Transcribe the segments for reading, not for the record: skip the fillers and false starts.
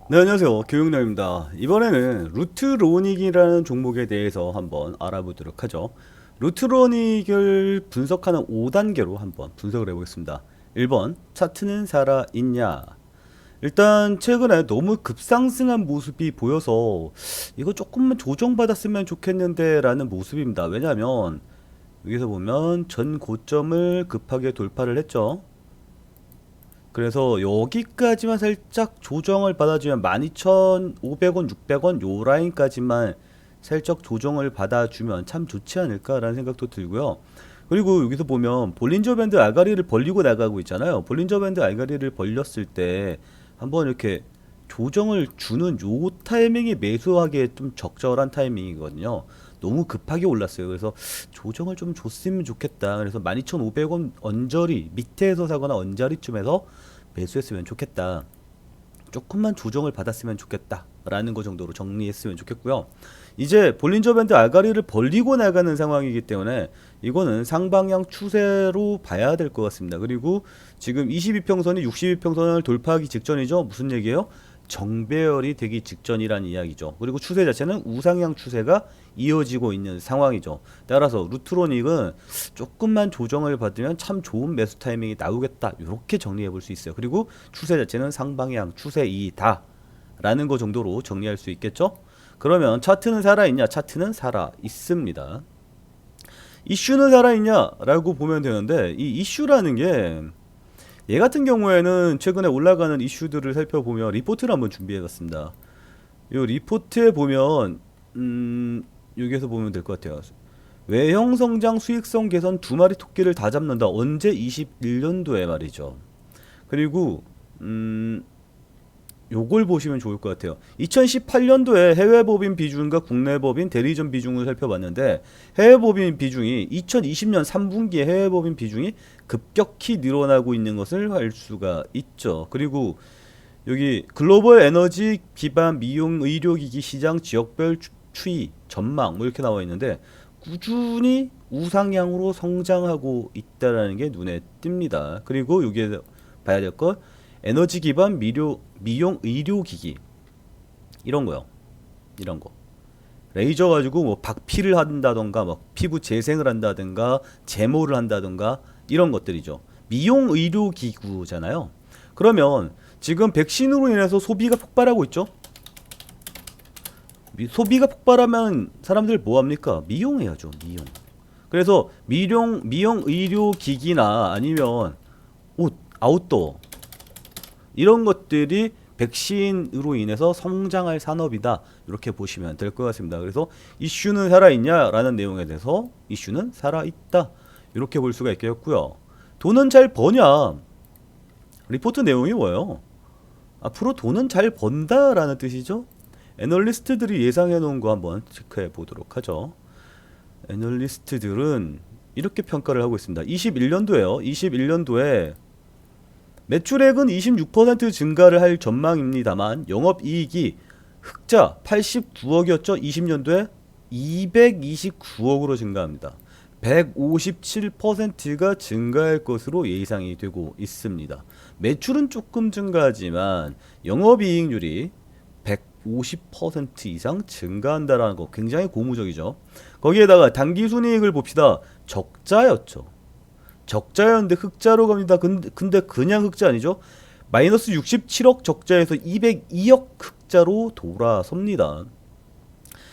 네, 안녕하세요. 교육남입니다. 이번에는 루트로닉이라는 종목에 대해서 한번 알아보도록 하죠. 루트로닉을 분석하는 5단계로 한번 분석을 해보겠습니다. 1번, 차트는 살아있냐? 일단 최근에 너무 급상승한 모습이 보여서 이거 조금만 조정받았으면 좋겠는데 라는 모습입니다. 왜냐하면 여기서 보면 전 고점을 급하게 돌파를 했죠. 그래서 여기까지만 살짝 조정을 받아주면 12,500원, 600원 요 라인까지만 살짝 조정을 받아주면 참 좋지 않을까라는 생각도 들고요. 그리고 여기서 보면 볼린저 밴드 알가리를 벌리고 나가고 있잖아요. 볼린저 밴드 알가리를 벌렸을 때 한번 이렇게 조정을 주는 요 타이밍이 매수하기에 좀 적절한 타이밍이거든요. 너무 급하게 올랐어요. 그래서 조정을 좀 줬으면 좋겠다. 그래서 12,500원 언저리 밑에서 사거나 언저리쯤에서 매수했으면 좋겠다. 조금만 조정을 받았으면 좋겠다. 라는 거 정도로 정리했으면 좋겠고요. 이제 볼린저 밴드 알가리를 벌리고 나가는 상황이기 때문에 이거는 상방향 추세로 봐야 될 것 같습니다. 그리고 지금 22평선이 62평선을 돌파하기 직전이죠. 무슨 얘기예요? 정배열이 되기 직전이란 이야기죠. 그리고 추세 자체는 우상향 추세가 이어지고 있는 상황이죠. 따라서 루트로닉은 조금만 조정을 받으면 참 좋은 매수 타이밍이 나오겠다. 이렇게 정리해 볼 수 있어요. 그리고 추세 자체는 상방향 추세이다. 라는 거 정도로 정리할 수 있겠죠? 그러면 차트는 살아있냐? 차트는 살아있습니다. 이슈는 살아있냐? 라고 보면 되는데 이 이슈라는 게 얘 같은 경우에는 최근에 올라가는 이슈들을 살펴보면 리포트를 한번 준비해봤습니다. 이 리포트에 보면 여기에서 보면 될 것 같아요. 외형 성장 수익성 개선 두 마리 토끼를 다 잡는다. 언제? 21년도에 말이죠. 그리고 요걸 보시면 좋을 것 같아요. 2018년도에 해외 법인 비중과 국내 법인 대리점 비중을 살펴봤는데 해외 법인 비중이 2020년 3분기에 해외 법인 비중이 급격히 늘어나고 있는 것을 알 수가 있죠. 그리고 여기 글로벌 에너지 기반 미용 의료기기 시장 지역별 추이 전망 뭐 이렇게 나와 있는데 꾸준히 우상향으로 성장하고 있다라는 게 눈에 띕니다. 그리고 여기에 봐야 될 것 에너지 기반 미용 의료기기 이런 거요. 이런 거. 레이저 가지고 뭐 박피를 한다던가 뭐 피부 재생을 한다든가 제모를 한다든가 이런 것들이죠. 미용 의료 기구잖아요. 그러면 지금 백신으로 인해서 소비가 폭발하고 있죠. 소비가 폭발하면 사람들 뭐 합니까? 미용해야죠. 미용. 그래서 미용 의료 기기나 아니면 옷, 아웃도어 이런 것들이 백신으로 인해서 성장할 산업이다. 이렇게 보시면 될 것 같습니다. 그래서 이슈는 살아있냐라는 내용에 대해서 이슈는 살아있다. 이렇게 볼 수가 있겠고요. 돈은 잘 버냐? 리포트 내용이 뭐예요? 앞으로 돈은 잘 번다라는 뜻이죠. 애널리스트들이 예상해 놓은 거 한번 체크해 보도록 하죠. 애널리스트들은 이렇게 평가를 하고 있습니다. 21년도에요. 21년도에 매출액은 26% 증가를 할 전망입니다만 영업이익이 흑자 89억이었죠. 20년도에 229억으로 증가합니다. 157%가 증가할 것으로 예상이 되고 있습니다. 매출은 조금 증가하지만 영업이익률이 150% 이상 증가한다라는 거 굉장히 고무적이죠. 거기에다가 당기순이익을 봅시다. 적자였죠. 적자였는데 흑자로 갑니다. 근데 그냥 흑자 아니죠? 마이너스 67억 적자에서 202억 흑자로 돌아섭니다.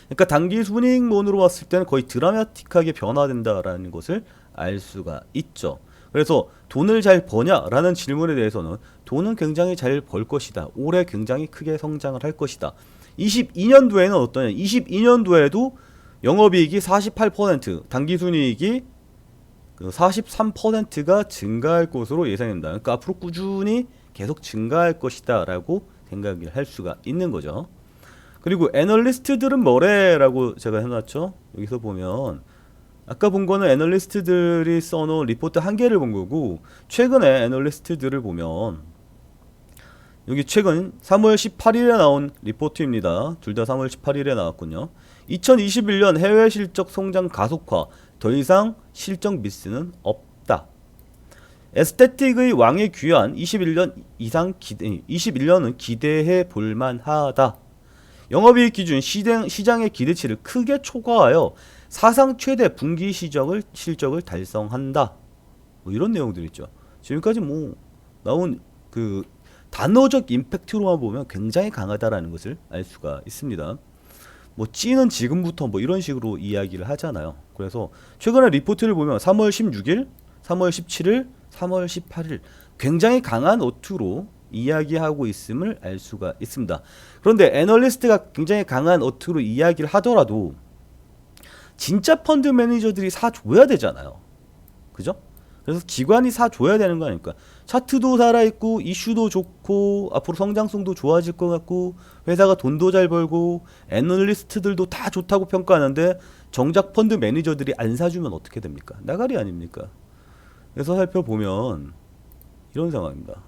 그러니까 단기 순이익론으로 봤을 때는 거의 드라마틱하게 변화된다라는 것을 알 수가 있죠. 그래서 돈을 잘 버냐라는 질문에 대해서는 돈은 굉장히 잘 벌 것이다. 올해 굉장히 크게 성장을 할 것이다. 22년도에는 어떠냐? 22년도에도 영업이익이 48%, 당기순이익이 43%가 증가할 것으로 예상됩니다. 그러니까 앞으로 꾸준히 계속 증가할 것이다라고 생각을 할 수가 있는 거죠. 그리고 애널리스트들은 뭐래라고 제가 해놨죠. 여기서 보면 아까 본 거는 애널리스트들이 써놓은 리포트 한 개를 본 거고 최근에 애널리스트들을 보면 여기 최근 3월 18일에 나온 리포트입니다. 둘 다 3월 18일에 나왔군요. 2021년 해외 실적 성장 가속화 더 이상 실적 미스는 없다. 에스테틱의 왕에 귀한 21년은 기대해 볼만하다. 영업이익 기준 시장의 기대치를 크게 초과하여 사상 최대 분기 실적을 달성한다. 뭐 이런 내용들이 있죠. 지금까지 뭐 나온 그 단어적 임팩트로만 보면 굉장히 강하다라는 것을 알 수가 있습니다. 뭐 찌는 지금부터 뭐 이런 식으로 이야기를 하잖아요. 그래서 최근에 리포트를 보면 3월 16일, 3월 17일, 3월 18일 굉장히 강한 어투로 이야기하고 있음을 알 수가 있습니다. 그런데 애널리스트가 굉장히 강한 어투로 이야기를 하더라도 진짜 펀드 매니저들이 사줘야 되잖아요. 그죠? 그래서 기관이 사줘야 되는 거 아닙니까? 차트도 살아있고 이슈도 좋고 앞으로 성장성도 좋아질 것 같고 회사가 돈도 잘 벌고 애널리스트들도 다 좋다고 평가하는데 정작 펀드 매니저들이 안 사주면 어떻게 됩니까? 나가리 아닙니까? 그래서 살펴보면 이런 상황입니다.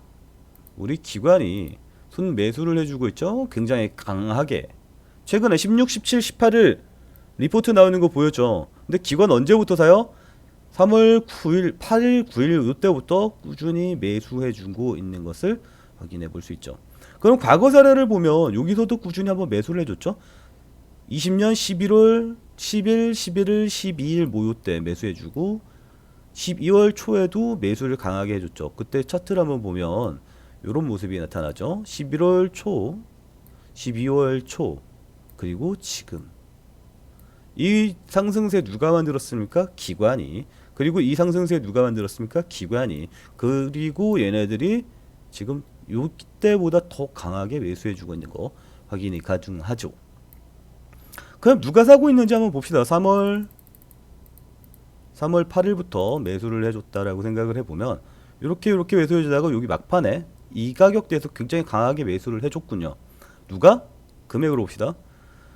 우리 기관이 순매수를 해주고 있죠. 굉장히 강하게. 최근에 16, 17, 18일 리포트 나오는 거 보였죠. 근데 기관 언제부터 사요? 3월 9일, 8일, 9일 이때부터 꾸준히 매수해주고 있는 것을 확인해 볼 수 있죠. 그럼 과거 사례를 보면 여기서도 꾸준히 한번 매수를 해줬죠. 20년 11월 10일, 11일, 12일 모요 때 매수해주고 12월 초에도 매수를 강하게 해줬죠. 그때 차트를 한번 보면 이런 모습이 나타나죠. 11월 초, 12월 초, 그리고 지금. 이 상승세 누가 만들었습니까? 기관이. 그리고 이 상승세 누가 만들었습니까? 기관이. 그리고 얘네들이 지금 이때보다 더 강하게 매수해주고 있는 거 확인이 가중하죠. 그럼 누가 사고 있는지 한번 봅시다. 3월 8일부터 매수를 해줬다라고 생각을 해보면 이렇게 매수해주다가 여기 막판에 이 가격대에서 굉장히 강하게 매수를 해줬군요. 누가? 금액으로 봅시다.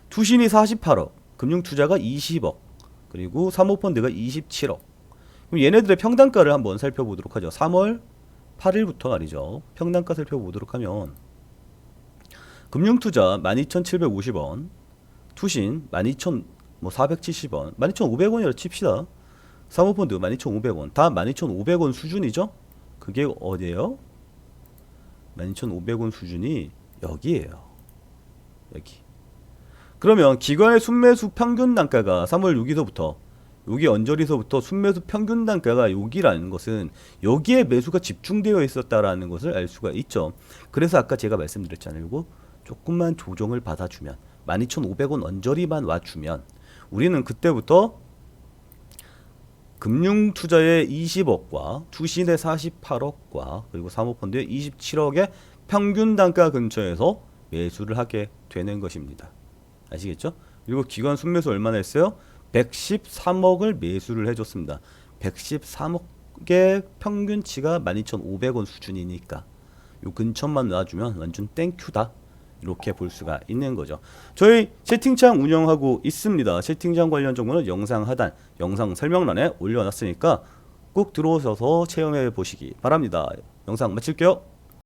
투신이 48억, 금융투자가 20억, 그리고 사모펀드가 27억. 그럼 얘네들의 평단가를 한번 살펴보도록 하죠. 3월 8일부터 말이죠. 평단가 살펴보도록 하면 금융투자 12,750원, 투신 12,470원, 12,500원이라 칩시다. 사모펀드 12,500원, 다 12,500원 수준이죠? 그게 어디예요? 12,500원 수준이 여기에요. 여기. 그러면 기관의 순매수 평균 단가가 3월 6일서부터 여기 언저리서부터 순매수 평균 단가가 여기라는 것은 여기에 매수가 집중되어 있었다라는 것을 알 수가 있죠. 그래서 아까 제가 말씀드렸잖아요. 이거 조금만 조정을 받아주면 12,500원 언저리만 와주면 우리는 그때부터 금융투자의 20억과 투신의 48억과 그리고 사모펀드의 27억의 평균 단가 근처에서 매수를 하게 되는 것입니다. 아시겠죠? 그리고 기관 순매수 얼마나 했어요? 113억을 매수를 해줬습니다. 113억의 평균치가 12,500원 수준이니까 요 근처만 놔주면 완전 땡큐다. 이렇게 볼 수가 있는 거죠. 저희 채팅창 운영하고 있습니다. 채팅창 관련 정보는 영상 하단, 영상 설명란에 올려놨으니까 꼭 들어오셔서 체험해 보시기 바랍니다. 영상 마칠게요.